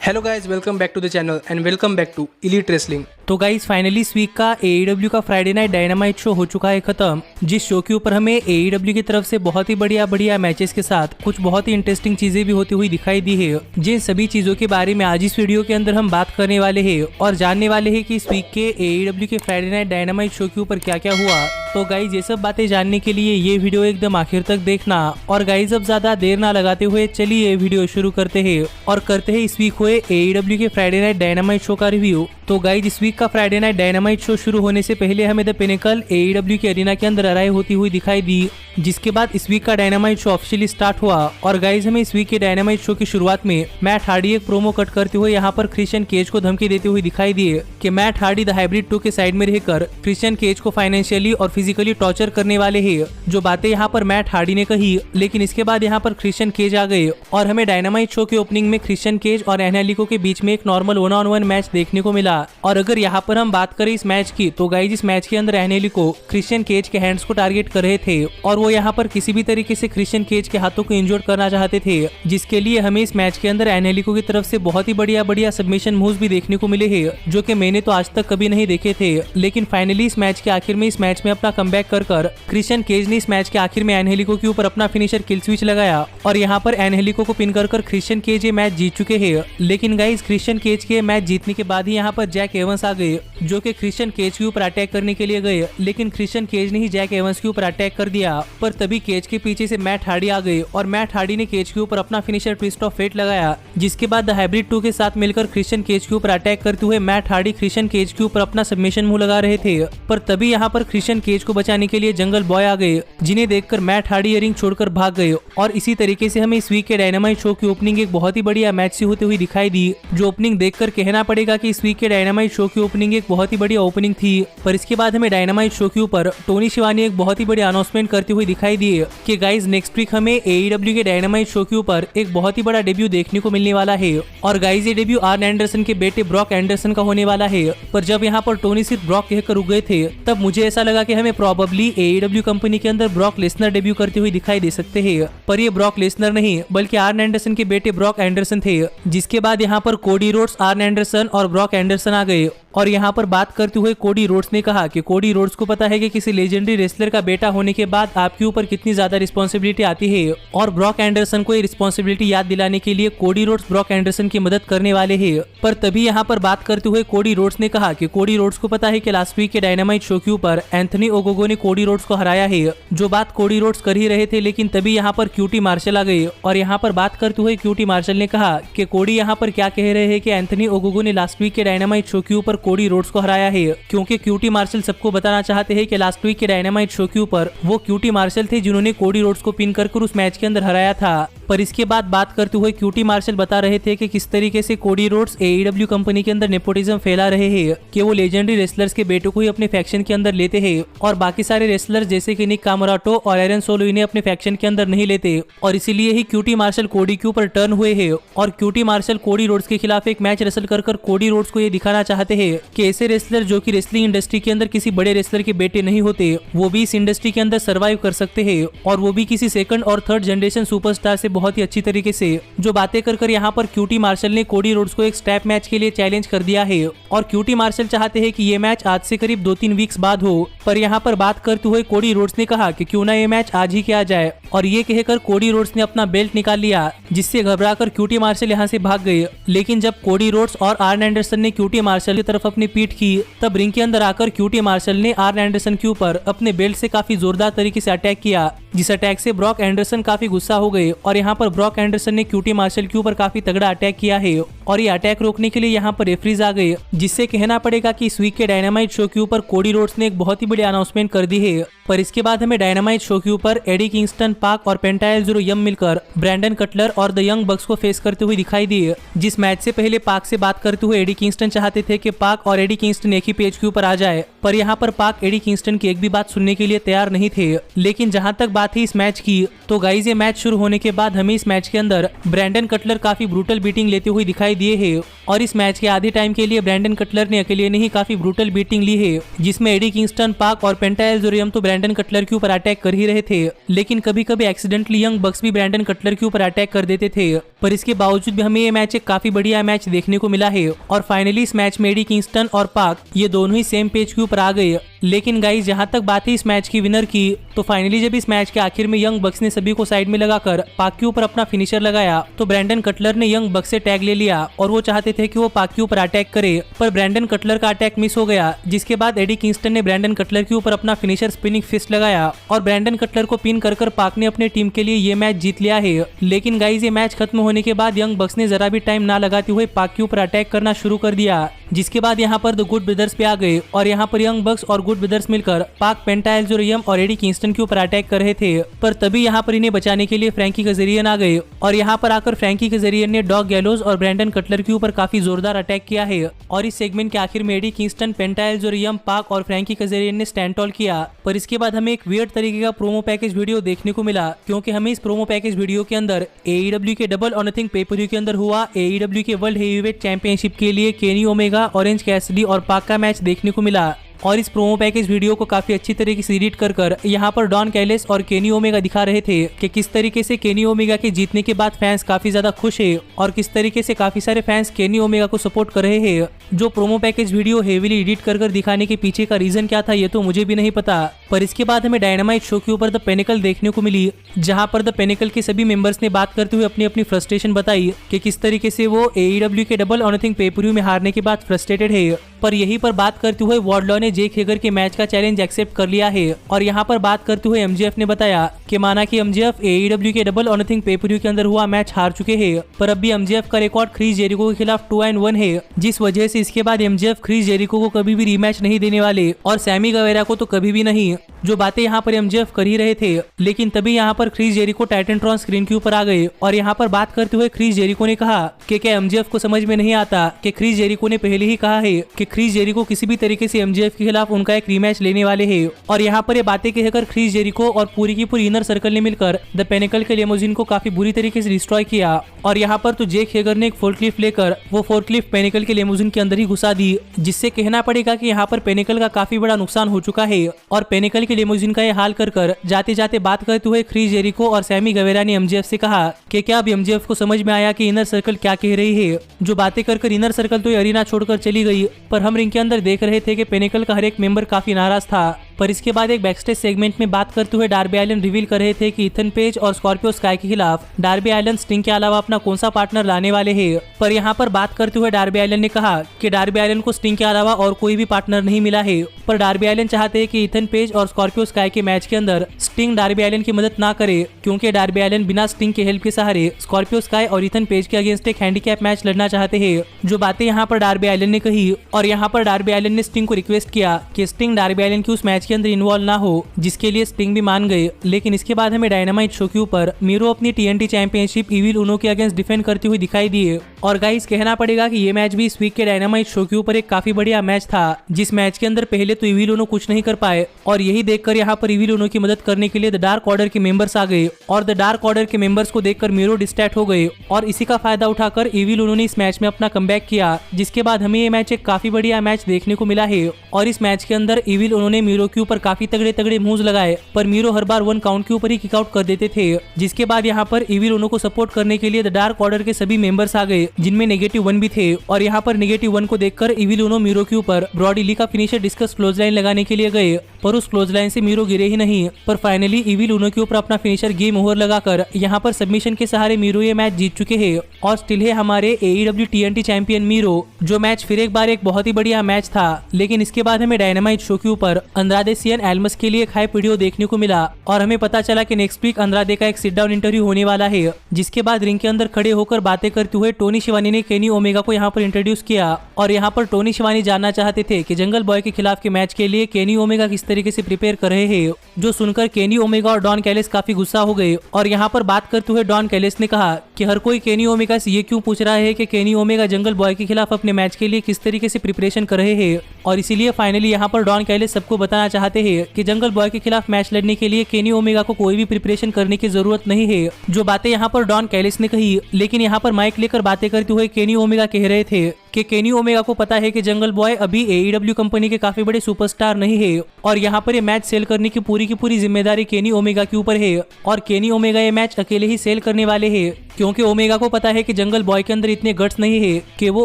Hello guys, welcome back to the channel and welcome back to elite wrestling. तो guys finally इस week का AEW का Friday night dynamite show हो चुका है खत्म, जिस शो के ऊपर हमें AEW की तरफ से बहुत ही बढ़िया मैचेस के साथ कुछ बहुत ही इंटरेस्टिंग चीजें भी होती हुई दिखाई दी है। जिन सभी चीजों के बारे में आज इस वीडियो के अंदर हम बात करने वाले हैं और जानने वाले हैं कि इस वीक के AEW के फ्राइडे नाइट डायनामाइट शो के ऊपर क्या क्या हुआ। तो गाइज ये सब बातें जानने के लिए ये वीडियो एकदम आखिर तक देखना। और गाइज अब ज्यादा देर ना लगाते हुए चलिए ये वीडियो शुरू करते हैं और करते हैं इस वीक हुए AEW के फ्राइडे नाइट डायनामाइट शो का रिव्यू। तो गाइज इस वीक का फ्राइडे नाइट डायनामाइट शो शुरू होने से पहले हमें द पिनेकल AEW के एरिना के अंदर अराइव होती हुई दिखाई दी, जिसके बाद इस वीक का डायनामाइट शो ऑफिशियली स्टार्ट हुआ। और गाइज हमें इस वीक के डायनामाइट शो की शुरुआत में मैट हार्डी एक प्रोमो कट करते हुए यहाँ पर क्रिश्चियन केज को धमकी देते हुए दिखाई दिए कि मैट हार्डी द हाइब्रिड 2 के साइड में रहकर क्रिश्चियन केज को फाइनेंशियली और फिजिकली टॉर्चर करने वाले हैं। जो बातें यहाँ पर मैट हार्डी ने कही, लेकिन इसके बाद यहाँ पर क्रिश्चियन केज आ गए और हमें डायनामाइट शो के ओपनिंग में क्रिश्चियन केज और एनालिको के बीच में एक नॉर्मल 1-on-1 मैच देखने को मिला। और अगर यहाँ पर हम बात करें इस मैच की, तो गाइज इस मैच के अंदर एनालिको क्रिश्चियन केज के हैंड्स को टारगेट कर रहे थे और वो यहाँ पर किसी भी तरीके से क्रिश्चियन केज के हाथों को इंजोर्ड करना चाहते थे, जिसके लिए हमें इस मैच के अंदर एनालिको की तरफ से बहुत ही बढ़िया सबमिशन मूव्स भी देखने को मिले हैं, जो कि मैंने तो आज तक कभी नहीं देखे थे। लेकिन फाइनली इस मैच के आखिर में इस मैच में अपना कमबैक कर क्रिश्चियन केज ने इस मैच के आखिर में एनालिको के ऊपर अपना फिनिशर किल स्विच लगाया और यहाँ पर एनालिको को पिन कर क्रिश्चियन केज ये मैच जीत चुके हैं। लेकिन गाइज क्रिश्चियन केज के मैच जीतने के बाद ही यहाँ पर जैक एवंस आ गए, जो कि क्रिश्चियन केज के ऊपर अटैक करने के लिए गए, लेकिन क्रिश्चियन केज ने ही जैक एवंस के ऊपर अटैक कर दिया। पर तभी केज के पीछे से मैट हार्डी आ गए और मैट हार्डी ने केज के ऊपर अपना फिनिशर ट्विस्ट ऑफ फेट लगाया, जिसके बाद द हाइब्रिड 2 के साथ मिलकर क्रिश्चियन केज के ऊपर अटैक करते हुए मैट हार्डी क्रिश्चियन केज के ऊपर अपना सबमिशन मूव लगा रहे थे। पर तभी यहाँ पर क्रिश्चियन केज को बचाने के लिए जंगल बॉय आ गए, जिन्हें देखकर मैट हार्डी रिंग छोड़कर भाग गए। और इसी तरीके से हमें इस वीक के डायनामाइट शो की ओपनिंग एक बहुत ही बढ़िया मैच से होते हुई दिखाई दी, जो ओपनिंग देखकर कहना पड़ेगा कि इस वीक के डायनामाइट शो की ओपनिंग एक बहुत ही बढ़िया ओपनिंग थी। पर इसके बाद हमें डायनामाइट शो के ऊपर टोनी शिवानी एक बहुत ही बड़ी अनाउंसमेंट करती हुई दिखाई दी कि गाइज नेक्स्ट वीक हमें AEW के डायनामाइट शो के ऊपर एक बहुत ही बड़ा डेब्यू देखने को मिलने वाला है। और गाइज ये डेब्यू आर्न एंडरसन के बेटे ब्रॉक एंडरसन का होने वाला है। पर जब यहाँ पर टोनी सिर्फ ब्रॉक कहकर रुक गए थे, तब मुझे ऐसा लगा कि हमें प्रोबेबली AEW कंपनी के अंदर ब्रॉक लेसनर डेब्यू करते हुए दिखाई दे सकते हैं। पर ये ब्रॉक लेसनर नहीं बल्कि आर्न एंडरसन के बेटे ब्रॉक एंडरसन थे, जिसके बाद यहाँ पर कोडी रोड्स, आर्न एंडरसन और ब्रॉक एंडरसन आ गए। और यहाँ पर बात करते हुए कोडी रोड्स ने कहा कि कोडी रोड्स को पता है कि किसी लेजेंडरी रेसलर का बेटा होने के बाद आपके ऊपर कितनी ज्यादा रिस्पॉन्सिबिलिटी आती है, और ब्रॉक एंडरसन को ये रिस्पॉन्सिबिलिटी याद दिलाने के लिए कोडी रोड्स ब्रॉक एंडरसन की मदद करने वाले हैं। पर तभी यहाँ पर बात करते हुए कोडी रोड्स ने कहा कि कोडी रोड्स को पता है कि लास्ट वीक के डायनामाइट शो के ऊपर एंथनी ओगोगो ने कोडी रोड्स को हराया है। जो बात कोडी रोड्स कर ही रहे थे, लेकिन तभी यहाँ पर क्यूटी मार्शल आ गए और यहाँ पर बात करते हुए क्यूटी मार्शल ने कहा कि कोडी यहाँ पर क्या कह रहे हैं कि एंथनी ओगोगो ने लास्ट वीक के डायनामाइट शो के ऊपर कोडी रोड्स को हराया है, क्योंकि क्यूटी मार्शल सबको बताना चाहते हैं कि लास्ट वीक के डायनामाइट शो के ऊपर वो क्यूटी मार्शल थे जिन्होंने कोडी रोड्स को पिन कर उस मैच के अंदर हराया था। पर इसके बाद बात करते हुए क्यूटी मार्शल बता रहे थे कि किस तरीके से कोडी रोड्स AEW कंपनी के अंदर नेपोटिज्म फैला रहे हैं, कि वो लेजेंडरी रेसलर्स के बेटों को ही अपने फैक्शन के अंदर लेते हैं और बाकी सारे रेसलर्स जैसे कि निक कामोराटो और एरन सोलो इन्हें अपने फैक्शन के अंदर नहीं लेते। और इसीलिए ही क्यूटी मार्शल कोडी के ऊपर टर्न हुए हैं और क्यूटी मार्शल कोडी रोड्स के खिलाफ एक मैच रेसल कर कोडी रोड्स को ये दिखाना चाहते हैं कि ऐसे रेसलर जो कि रेसलिंग इंडस्ट्री के अंदर किसी बड़े रेसलर के बेटे नहीं होते, वो भी इस इंडस्ट्री के अंदर सर्वाइव कर सकते हैं, और वो भी किसी सेकंड और थर्ड जनरेशन सुपरस्टार से बहुत ही अच्छी तरीके से। जो बातें कर यहाँ पर क्यूटी मार्शल ने कोडी रोड्स को एक स्टैप मैच के लिए चैलेंज कर दिया है और क्यूटी मार्शल चाहते हैं कि ये मैच आज से करीब 2-3 वीक्स बाद हो। पर यहाँ पर बात करते हुए कोडी रोड्स ने कहा कि क्यों ना ये मैच आज ही किया जाए, और ये कहकर कोडी रोड्स ने अपना बेल्ट निकाल लिया, जिससे घबराकर क्यूटी मार्शल यहाँ से भाग गए। लेकिन जब कोडी रोड्स और आर्न एंडरसन ने क्यूटी मार्शल की तरफ अपनी पीठ की, तब रिंग के अंदर आकर क्यूटी मार्शल ने आर्न एंडरसन के ऊपर अपने बेल्ट से काफी जोरदार तरीके से अटैक किया, जिस अटैक से ब्रॉक एंडरसन काफी गुस्सा हो गए। और यहाँ पर ब्रॉक एंडरसन ने क्यूटी मार्शल के ऊपर काफी तगड़ा अटैक किया है और ये अटैक रोकने के लिए यहाँ पर रेफरीज आ गए, जिससे कहना पड़ेगा कि इस वीक के डायनामाइट शो के ऊपर कोडी रोड्स ने एक बहुत ही बड़ी अनाउंसमेंट कर दी है। पर इसके बाद हमें डायनामाइट शो के ऊपर एडी किंगस्टन, पाक और पेंटाइल ज़ीरो यम मिलकर ब्रैंडन कटलर और द यंग बक्स को फेस करते हुए दिखाई दिए। जिस मैच से पहले पाक से बात करते हुए एडी किंगस्टन चाहते थे कि पाक और एडी किंगस्टन एक ही पेज के ऊपर आ जाए, पर यहाँ पर पाक एडी किंगस्टन की एक भी बात सुनने के लिए तैयार नहीं थे। लेकिन जहाँ तक बात है इस मैच की, तो गाइज ये मैच शुरू होने के बाद बाद हमें इस मैच के अंदर ब्रैंडन कटलर काफी ब्रूटल बीटिंग लेते हुए दिखाई दिए है और इस मैच के आधे टाइम के लिए ब्रैंडन कटलर ने अकेले नहीं काफी ब्रूटल बीटिंग ली है, जिसमें एडी किंगस्टन, पाक और पेंटा एल जोरियम तो ब्रैंडन कटलर के ऊपर अटैक कर ही रहे थे, लेकिन कभी कभी एक्सीडेंटली यंग बक्स भी ब्रैंडन कटलर के ऊपर अटैक कर देते थे। पर इसके बावजूद भी हमें ये मैच एक काफी बढ़िया मैच देखने को मिला है और फाइनली इस मैच में एडी किंगस्टन और पाक ये दोनों ही सेम पेज के ऊपर आ गए। लेकिन गाइस जहां तक बात है इस मैच की विनर की, तो फाइनली जब इस मैच के आखिर में यंग बक्स ने सभी को साइड में लगाकर पाक के ऊपर अपना फिनिशर लगाया तो ब्रैंडन कटलर ने यंग बक्स से टैग ले लिया और वो चाहते थे कि वो पाक के ऊपर अटैक करे, पर ब्रैंडन कटलर का अटैग मिस हो गया, जिसके बाद एडी किंगस्टन ने ब्रैंडन कटलर के ऊपर अपना फिनिशर स्पिनिंग फिस्ट लगाया और ब्रैंडन कटलर को पिन कर पाक ने अपने टीम के लिए ये मैच जीत लिया है। लेकिन गाइस ये मैच खत्म होने के बाद यंग बक्स ने जरा भी टाइम ना लगाते हुए पाक के ऊपर अटैक करना शुरू कर दिया, जिसके बाद यहाँ पर द गुड ब्रदर्स पे आ गए और यहाँ पर यंग बक्स और गुड ब्रदर्स मिलकर पाक, पेंटा एल जोरियम और एडी किंगस्टन के ऊपर अटैक कर रहे थे। पर तभी यहाँ पर इन्हें बचाने के लिए फ्रैंकी कजेरियन आ गए और यहाँ पर आकर फ्रैंकी कजेरियन ने डॉग गैलोज और ब्रैंडन कटलर के ऊपर काफी जोरदार अटैक किया है और इस सेगमेंट के आखिर में एडी किंगस्टन, पेंटा एल जोरियम, पाक और फ्रैंकी कजेरियन ने स्टैंड टॉल किया। पर इसके बाद हमें एक वियर्ड तरीके का प्रोमो पैकेज वीडियो देखने को मिला, क्योंकि हमें इस प्रोमो पैकेज वीडियो के अंदर AEW के डबल और नथिंग पे पर व्यू के अंदर हुआ AEW के वर्ल्ड हेवीवेट चैंपियनशिप के लिए केनी ओमेगा, ऑरेंज कैसिडी और पाक का मैच देखने को मिला। और इस प्रोमो पैकेज वीडियो को काफी अच्छी तरीके से एडिट कर यहाँ पर डॉन कैलिस और केनी ओमेगा दिखा रहे थे कि किस तरीके से केनी ओमेगा के जीतने के बाद फैंस काफी ज्यादा खुश है और किस तरीके से काफी सारे फैंस केनी ओमेगा को सपोर्ट कर रहे हैं। जो promo package video heavily edit कर दिखाने के पीछे का रीजन क्या था ये तो मुझे भी नहीं पता। पर इसके बाद हमें डायनामाइट शो के ऊपर द पेनिकल देखने को मिली, जहाँ पर द पेनिकल के सभी मेंबर्स ने बात करते हुए अपनी अपनी फ्रस्ट्रेशन बताई कि किस तरीके से वो AEW के डबल और नथिंग पे पर व्यू में हारने के बाद फ्रस्ट्रेटेड है। पर यहीं पर बात करते हुए वार्डलॉ ने जेक हेगर के मैच का चैलेंज एक्सेप्ट कर लिया है और यहाँ पर बात करते हुए MJF ने बताया कि माना कि MJF AEW के डबल और नथिंग पे पर व्यू के अंदर हुआ मैच हार चुके हैं, पर अब भी MJF का रिकॉर्ड क्रिस जेरिको के खिलाफ 2-1 है, जिस वजह से इसके बाद MJF क्रिस जेरिको को कभी भी रीमैच नहीं देने वाले और सैमी गवेरा को तो कभी भी नहीं। जो बातें यहाँ पर MJF कर ही रहे थे, लेकिन तभी यहाँ पर क्रिस जेरिको टाइटनट्रॉन स्क्रीन के ऊपर आ गए और यहाँ पर बात करते हुए क्रिस जेरिको ने कहा कि क्या MJF को समझ में नहीं आता कि क्रिस जेरिको ने पहले ही कहा है कि क्रिस जेरिको किसी भी तरीके से MJF के खिलाफ उनका एक रीमैच लेने वाले हैं। और यहाँ पर ये बातें कहकर क्रिस जेरिको और पूरी की पूरी इनर सर्कल ने मिलकर द पेनिकल के लिमोजिन को काफी बुरी तरीके से डिस्ट्रॉय किया और यहाँ पर तो जेक हेगर ने एक फोर्कलिफ्ट लेकर वो फोर्कलिफ्ट पेनिकल के लिमोजिन के अंदर ही घुसा दी, जिससे कहना पड़ेगा कि यहाँ पर पेनिकल का काफी बड़ा नुकसान हो चुका है। और पेनिकल के लिमोजिन का ये हाल कर जाते जाते बात करते हुए क्रिस जेरिको और सैमी गवेरा ने MJF से कहा कि क्या अब MJF को समझ में आया कि इनर सर्कल क्या कह रही है। जो बातें कर इनर सर्कल तो अरीना छोड़कर चली गई, पर हम रिंग के अंदर देख रहे थे कि पेनिकल का हर एक मेंबर काफी नाराज था। पर इसके बाद एक बैकस्टेज सेगमेंट में बात करते हुए डार्बी एलन रिवील कर रहे थे कि इथन पेज और स्कॉर्पियो स्काई के खिलाफ डार्बी एलन स्टिंग के अलावा अपना कौन सा पार्टनर लाने वाले हैं। पर यहाँ पर बात करते हुए डार्बी एलन ने कहा कि डार्बी एलन को स्टिंग के अलावा और कोई भी पार्टनर नहीं मिला है, पर डार्बी एलन चाहते हैं कि इथन पेज और स्कॉर्पियो स्काई के मैच के अंदर स्टिंग डार्बी एलन की मदद ना करे, क्योंकि डार्बी एलन बिना स्टिंग के हेल्प के सहारे स्कॉर्पियो स्काई और इथन पेज के अगेंस्ट एक हैंडीकैप मैच लड़ना चाहते हैं। जो बातें यहाँ पर डार्बी एलन ने कही और यहाँ पर डार्बी एलन ने स्टिंग को रिक्वेस्ट किया कि स्टिंग डार्बी एलन की उस मैच के अंदर इन्वॉल्व ना हो, जिसके लिए स्टिंग भी मान गए। लेकिन इसके बाद हमें डायनामाइट शो के ऊपर मीरो अपनी TNT चैंपियनशिप इविल उनो के अगेंस्ट डिफेंड करती हुई दिखाई दिए और गाइस कहना पड़ेगा कि ये मैच भी इस वीक के डायनामाइट शो के ऊपर एक काफी बढ़िया मैच था, जिस मैच के अंदर पहले तो इविल उनो कुछ नहीं कर पाए और यही देखकर यहाँ पर इविल उनो की मदद करने के लिए द डार्क ऑर्डर के मेंबर्स आ गए और द डार्क ऑर्डर के मेंबर्स को देखकर मीरो डिस्ट्रैक्ट हो गए और इसी का फायदा उठाकर इविल उनो ने इस मैच में अपना कमबैक किया, जिसके बाद हमें ये मैच एक काफी बढ़िया मैच देखने को मिला है। और इस मैच के अंदर इविल उन्होंने मीरो के ऊपर काफी तगड़े तगड़े मूव्स लगाए, पर मीरो हर बार 1 काउंट के ऊपर ही किक आउट कर देते थे, जिसके बाद यहाँ पर इविल उनो को सपोर्ट करने के लिए द डार्क ऑर्डर के सभी मेंबर्स आ गए, जिनमें -1 भी थे। और यहाँ पर -1 को देखकर इविल उनो मीरो के ऊपर ब्रॉडी ली का फिनिशर डिस्कस क्लोज लाइन लगाने के लिए गए, पर उस क्लोज लाइन से मीरो गिरे ही नहीं। पर फाइनली इविल उनो के ऊपर अपना फिनिशर गेम ओवर लगाकर यहाँ पर सबमिशन के सहारे मीरो ये मैच जीत चुके हैं और स्टिल है हमारे AEW TNT चैंपियन मीरो। जो मैच फिर एक बार एक बहुत ही बढ़िया मैच था, लेकिन इसके बाद हमें डायनामाइट शो के ऊपर अंद्रादे सियन एल्मस के लिए एक हाइप वीडियो देखने को मिला और हमें पता चला कि नेक्स्ट वीक अंद्रादे का एक सिट डाउन इंटरव्यू होने वाला है, जिसके बाद रिंग के अंदर खड़े होकर बातें करते हुए टोनी शिवानी ने केनी ओमेगा को यहाँ पर इंट्रोड्यूस किया और यहाँ पर टोनी शिवानी जानना चाहते थे कि जंगल बॉय के खिलाफ के मैच के लिए केनी ओमेगा किस तरीके से प्रिपेयर कर रहे हैं। जो सुनकर केनी ओमेगा और डॉन कैलिस काफी गुस्सा हो गए और यहाँ पर बात करते हुए डॉन कैलिस ने कहा कि हर कोई केनी ओमेगा से ये क्यों पूछ रहा है कि केनी ओमेगा जंगल बॉय के खिलाफ अपने मैच के लिए किस तरीके से प्रिपरेशन कर रहे हैं, और इसीलिए फाइनली यहाँ पर डॉन कैलिस सबको बताना चाहते हैं कि जंगल बॉय के खिलाफ मैच लड़ने के लिए केनी ओमेगा को कोई भी प्रिपरेशन करने की जरूरत नहीं है, जो बातें यहाँ पर डॉन कैलिस ने कही। लेकिन यहाँ पर माइक लेकर बातें करते हुए केनी ओमेगा कह रहे थे कि केनी ओमेगा को पता है कि जंगल बॉय अभी AEW कंपनी के काफी बड़े सुपरस्टार नहीं है और यहाँ पर ये मैच सेल करने की पूरी जिम्मेदारी केनी ओमेगा के ऊपर है और केनी ओमेगा ये मैच अकेले ही सेल करने वाले हैं, क्योंकि ओमेगा को पता है कि जंगल बॉय के अंदर इतने गट्स नहीं है कि वो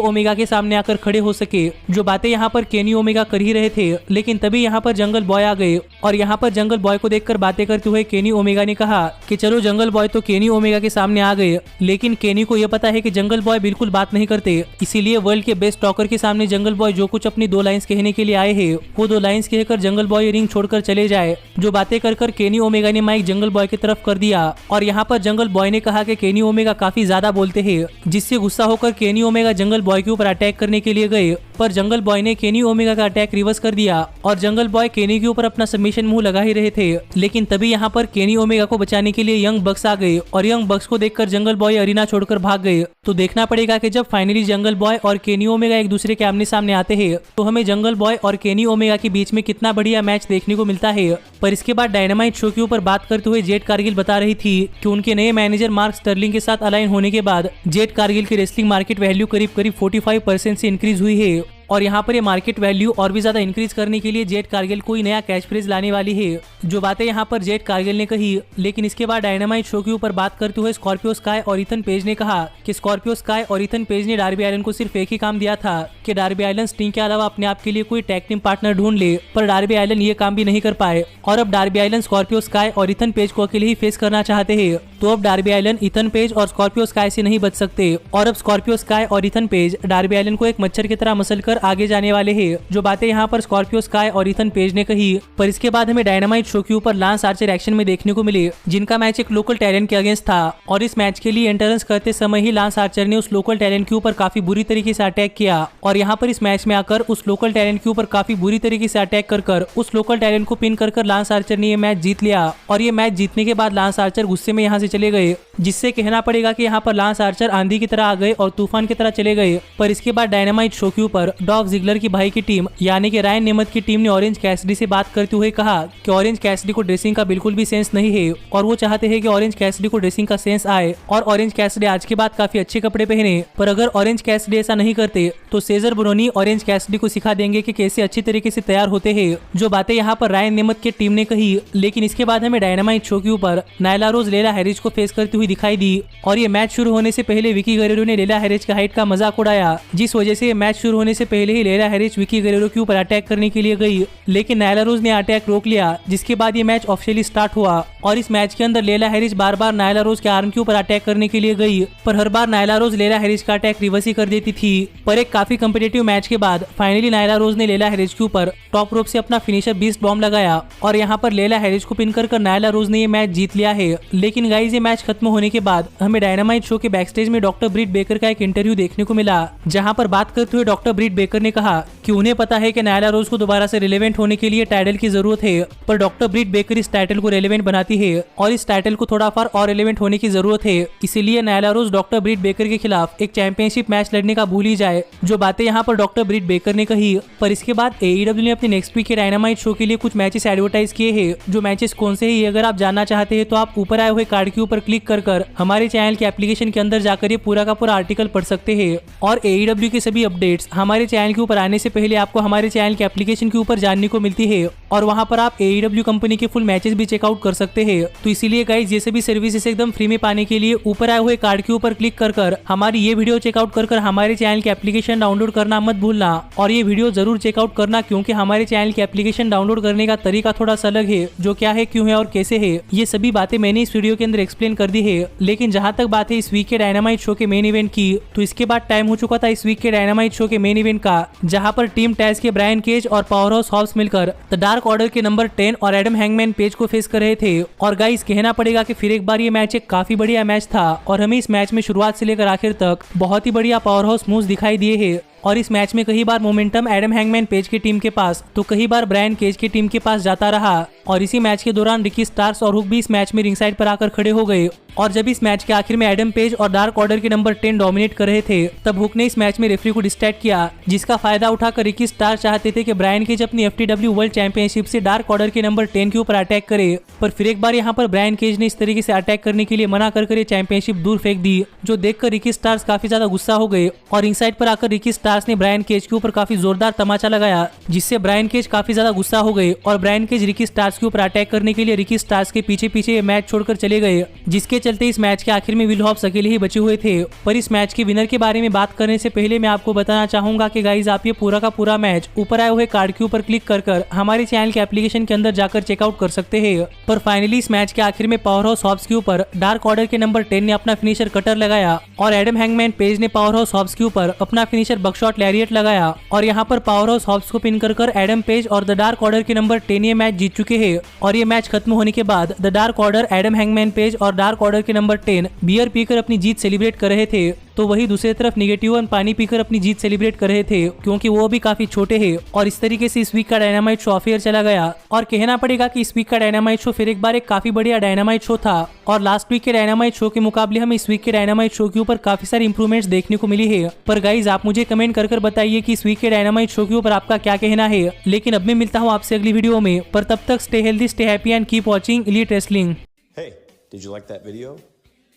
ओमेगा के सामने आकर खड़े हो सके। जो बातें यहाँ पर केनी ओमेगा कर ही रहे थे, लेकिन तभी यहाँ पर जंगल बॉय आ गए और यहाँ पर जंगल बॉय को देखकर बातें करते हुए केनी ओमेगा ने कहा कि चलो जंगल बॉय तो केनी ओमेगा के सामने आ गए, लेकिन केनी को यह पता है कि जंगल बॉय बिल्कुल बात नहीं करते, इसीलिए वर्ल्ड के बेस्ट टॉकर के सामने जंगल बॉय जो कुछ अपनी 2 लाइंस कहने के लिए आए हैं वो 2 लाइंस कहकर जंगल बॉय रिंग छोड़कर चले जाए। जो बातें कर केनी ओमेगा ने माइक जंगल बॉय की तरफ कर दिया और यहाँ पर जंगल बॉय ने कहा कि केनी ओमेगा काफी ज्यादा बोलते हैं, जिससे गुस्सा होकर केनी ओमेगा जंगल बॉय के ऊपर अटैक करने के लिए गए, पर जंगल बॉय ने केनी ओमेगा का अटैक रिवर्स कर दिया और जंगल बॉय केनी के ऊपर अपना सबमिशन मुंह लगा ही रहे थे। लेकिन तभी यहाँ पर केनी ओमेगा को बचाने के लिए यंग बक्स आ गए और यंग बक्स को देखकर जंगल बॉय अरीना छोड़कर भाग गए। तो देखना पड़ेगा कि जब फाइनली जंगल बॉय और केनी ओमेगा एक दूसरे के आमने सामने आते हैं तो हमें जंगल बॉय और केनी ओमेगा के बीच में कितना बढ़िया मैच देखने को मिलता है। पर इसके बाद डायनामाइट शो के ऊपर बात करते हुए जेड कारगिल बता रही थी कि उनके नए मैनेजर मार्क स्टर्लिंग के साथ अलाइन होने के बाद जेड कारगिल की रेसलिंग मार्केट वैल्यू करीब 45% से इंक्रीज हुई है और यहाँ पर ये मार्केट वैल्यू और भी ज्यादा इंक्रीज करने के लिए जेड कारगिल कोई नया कैच फ्रेज लाने वाली है, जो बातें यहाँ पर जेड कारगिल ने कही। लेकिन इसके बाद डायनामाइट शो के ऊपर बात करते हुए स्कॉर्पियो स्काई और इथन पेज ने कहा कि स्कॉर्पियो स्काई और इथन पेज ने डार्बी एलन को सिर्फ एक ही काम दिया था कि डार्बी एलन स्टिंग के अलावा अपने आप के लिए कोई टैग टीम पार्टनर ढूंढ ले, पर डार्बी एलन ये काम भी नहीं कर पाए और अब डार्बी एलन स्कॉर्पियो स्काई और इथन पेज को अकेले ही फेस करना चाहते हैं। तो अब डार्बी एलन इथन पेज और स्कॉर्पियो स्काई से नहीं बच सकते और अब स्कॉर्पियो स्काई और इथन पेज डार्बी एलन को एक मच्छर की तरह मसल कर आगे जाने वाले हैं, जो बातें यहाँ पर स्कॉर्पियो स्काई और इथन पेज ने कही। पर इसके बाद हमें डायनामाइट शो के ऊपर लांस आर्चर एक्शन में देखने को मिले, जिनका मैच एक लोकल टैलेंट के अगेंस्ट था और इस मैच के लिए एंट्रेंस करते समय ही लांस आर्चर ने उस लोकल टैलेंट के ऊपर काफी बुरी तरीके से अटैक किया और यहाँ पर इस मैच में आकर उस लोकल टैलेंट के ऊपर काफी बुरी तरीके से अटैक कर उस लोकल टैलेंट को पिन कर लांस आर्चर ने ये मैच जीत लिया और ये मैच जीतने के बाद लांस आर्चर गुस्से में यहाँ से चले गए, जिससे कहना पड़ेगा कि यहाँ पर लांस आर्चर आंधी की तरह आ गए और तूफान की तरह चले गए। पर इसके बाद डायनामाइट शो के ऊपर डॉग जिगलर की भाई की टीम यानी कि रायन नेमथ की टीम ने ऑरेंज कैसिडी से बात करते हुए कहा कि ऑरेंज कैसिडी को ड्रेसिंग का बिल्कुल भी सेंस नहीं है और वो चाहते हैं कि ऑरेंज कैसिडी को ड्रेसिंग का सेंस आए और ऑरेंज कैसिडी आज के बाद काफी अच्छे कपड़े पहने। पर अगर ऑरेंज कैसिडी ऐसा नहीं करते तो सेजर ब्रोनी ऑरेंज कैसिडी को सिखा देंगे कि कैसे अच्छी तरीके से तैयार होते हैं, जो बातें यहाँ पर रायन नेमथ की टीम ने कही। लेकिन इसके बाद हमें डायनामाइट शो के ऊपर नायला रोज लेला हैरिज को फेस करती हुई दिखाई दी और ये मैच शुरू होने से पहले विकी गरेरो ने लेला हैरिज का हाइट का मजाक उड़ाया, जिस वजह से मैच शुरू होने से पहले ही लेला हैरिज विकी गरेरो के ऊपर अटैक करने के लिए गई, लेकिन नायला रोज ने अटैक रोक लिया, जिसके बाद ये मैच ऑफिशियली स्टार्ट हुआ और इस मैच के अंदर लेला हैरिज बार बार नायला रोज के आर्म के ऊपर अटैक करने के लिए गई, पर हर बार नायला रोज लेला हैरिज का अटैक रिवर्स ही कर देती थी। पर एक काफी कम्पिटेटिव मैच के बाद फाइनली नायला रोज ने लेला हैरिज के ऊपर टॉप रोप से अपना फिनिशर बीस्ट बॉम्ब लगाया और यहाँ पर लेला हैरिज को पिन कर नायला रोज ने ये मैच जीत लिया है। लेकिन गाइज ये मैच खत्म होने के बाद हमें डायनामाइट शो के बैकस्टेज में डॉक्टर ब्रिट बेकर का एक इंटरव्यू देखने को मिला, जहां पर बात करते हुए डॉक्टर ब्रिट बेकर ने कहा कि उन्हें पता है कि नायला रोज को दोबारा से रिलेवेंट होने के लिए टाइटल की जरूरत है, पर डॉक्टर ब्रिट बेकर इस टाइटल को रिलेवेंट बनाती है और इस टाइटल को थोड़ा फार और रिलेवेंट होने की जरूरत है, इसीलिए नायला रोज डॉक्टर ब्रिट बेकर के खिलाफ एक चैंपियनशिप मैच लड़ने का भूल ही जाए, जो बातें यहाँ पर डॉक्टर ब्रिट बेकर ने कही। पर इसके बाद AEW ने अपने नेक्स्ट वीक के डायनामाइट शो के लिए कुछ मैचेस एडवर्टाइज किए हैं, जो मैचेस कौन से हैं अगर आप जानना चाहते हैं तो आप ऊपर आए हुए कार्ड के ऊपर क्लिक कर हमारे चैनल के एप्लीकेशन के अंदर जाकर ये पूरा का पूरा आर्टिकल पढ़ सकते हैं और AEW के सभी अपडेट्स हमारे चैनल के ऊपर आने से पहले आपको हमारे चैनल के एप्लीकेशन के ऊपर जानने को मिलती है और वहां पर आप AEW कंपनी के फुल मैचेस भी चेकआउट कर सकते हैं। तो इसीलिए गाइज ये सभी सर्विसेज एकदम फ्री में पाने के लिए ऊपर आए हुए कार्ड के ऊपर क्लिक कर हमारी ये वीडियो चेकआउट कर हमारे चैनल के एप्लीकेशन डाउनलोड करना मत भूलना और ये वीडियो जरूर चेकआउट करना, क्योंकि हमारे चैनल के एप्लीकेशन डाउनलोड करने का तरीका थोड़ा सा अलग है, जो क्या है, क्यों है और कैसे है, ये सभी बातें मैंने इस वीडियो के अंदर एक्सप्लेन कर दी है। लेकिन जहां तक बात है इस वीक के डायनामाइट शो के मेन इवेंट की, तो इसके बाद टाइम हो चुका था इस वीक के डायनामाइट शो के मेन इवेंट का, जहां पर टीम टैज के ब्रायन केज और पावर हाउस हॉब्स मिलकर द डार्क ऑर्डर के नंबर 10 और एडम हैंगमैन पेज को फेस कर रहे थे। और गाइस कहना पड़ेगा कि फिर एक बार ये मैच एक काफी बढ़िया मैच था और हमें इस मैच में शुरुआत से लेकर आखिर तक बहुत ही बढ़िया पावर हाउस मूव्स दिखाई दिए हैं और इस मैच में कई बार मोमेंटम एडम हैंगमैन पेज की टीम के पास तो कई बार ब्रायन केज की टीम के पास जाता रहा और इसी मैच के दौरान रिकी स्टार्क्स और हुक भी इस मैच में रिंगसाइड पर आकर खड़े हो गए और जब इस मैच के आखिर में एडम पेज और डार्क ऑर्डर के नंबर 10 डोमिनेट कर रहे थे, तब हुक ने इस मैच में रेफरी को डिस्ट्रैक्ट किया, जिसका फायदा उठाकर रिकी स्टार्क्स चाहते थे कि ब्रायन केज अपनी FTW वर्ल्ड चैंपियनशिप से डार्क ऑर्डर के नंबर 10 के ऊपर अटैक करे। पर फिर एक बार यहाँ पर ब्रायन केज ने इस तरीके से अटैक करने के लिए मना कर ये चैंपियनशिप दूर फेंक दी, जो देखकर रिकी स्टार्क्स काफी ज्यादा गुस्सा हो गए और रिंगसाइड पर आकर रिकी स्टार्क्स ने ब्रायन केज के ऊपर काफी जोरदार तमाचा लगाया, जिससे ब्रायन केज काफी ज्यादा गुस्सा हो गए और ब्रायन केज रिकी स्टार्क्स के ऊपर अटैक करने के लिए रिकी स्टार्क्स के पीछे पीछे ये मैच छोड़कर चले गए, जिसके चलते इस मैच के आखिर में विल हॉब्स अकेले ही बचे हुए थे। पर इस मैच के विनर के बारे में बात करने से पहले मैं आपको बताना चाहूंगा कि गाइज आप ये पूरा का पूरा मैच ऊपर आए हुए कार्ड के ऊपर क्लिक कर हमारे चैनल के एप्लीकेशन के अंदर जाकर चेकआउट कर सकते हैं। पर फाइनली इस मैच के आखिर में पावर हाउस हॉब्स के ऊपर डार्क ऑर्डर के नंबर 10 ने अपना फिनिशर कटर लगाया और एडम हैंगमैन पेज ने पावर हाउस हॉब्स के ऊपर अपना फिनिशर बकशॉट लैरिएट लगाया और यहाँ पर पावर हाउस हॉब्स को पिन कर एडम पेज और द डार्क ऑर्डर के नंबर 10 ये मैच जीत चुके हैं। और ये मैच खत्म होने के बाद the dark order, Adam hangman page और डार्क ऑर्डर के नंबर 10 बियर पीकर अपनी जीत सेलिब्रेट कर रहे थे, तो वही दूसरी तरफ नेगेटिव वन पानी पीकर अपनी जीत सेलिब्रेट कर रहे थे, क्योंकि वो भी काफी छोटे हैं। और इस तरीके से इस वीक का डायनामाइट शो ऑफ एयर चला गया और कहना पड़ेगा कि इस वीक का डायनामाइट शो फिर एक बार एक काफी बढ़िया डायनामाइट शो था। और लास्ट वीक के डायनामाइट शो के मुकाबले हमें इस वीक के डायनामाइट शो के ऊपर काफी सारी इंप्रूवमेंट्स देखने को मिली है। पर गाइज आप मुझे कमेंट कर बताइए कि इस वीक के डायनामाइट शो के ऊपर आपका क्या कहना है। लेकिन अब मैं मिलता हूँ आपसे अगली वीडियो में, पर तब तक stay healthy, stay happy and keep watching elite wrestling. Hey, did you like that video?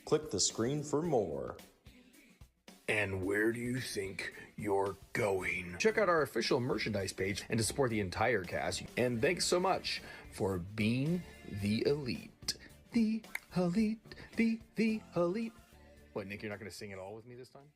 Click the screen for more. And where do you think you're going? Check out our official merchandise page and to support the entire cast. And thanks so much for being the elite. The elite, the elite. What, Nick, you're not going to sing it all with me this time?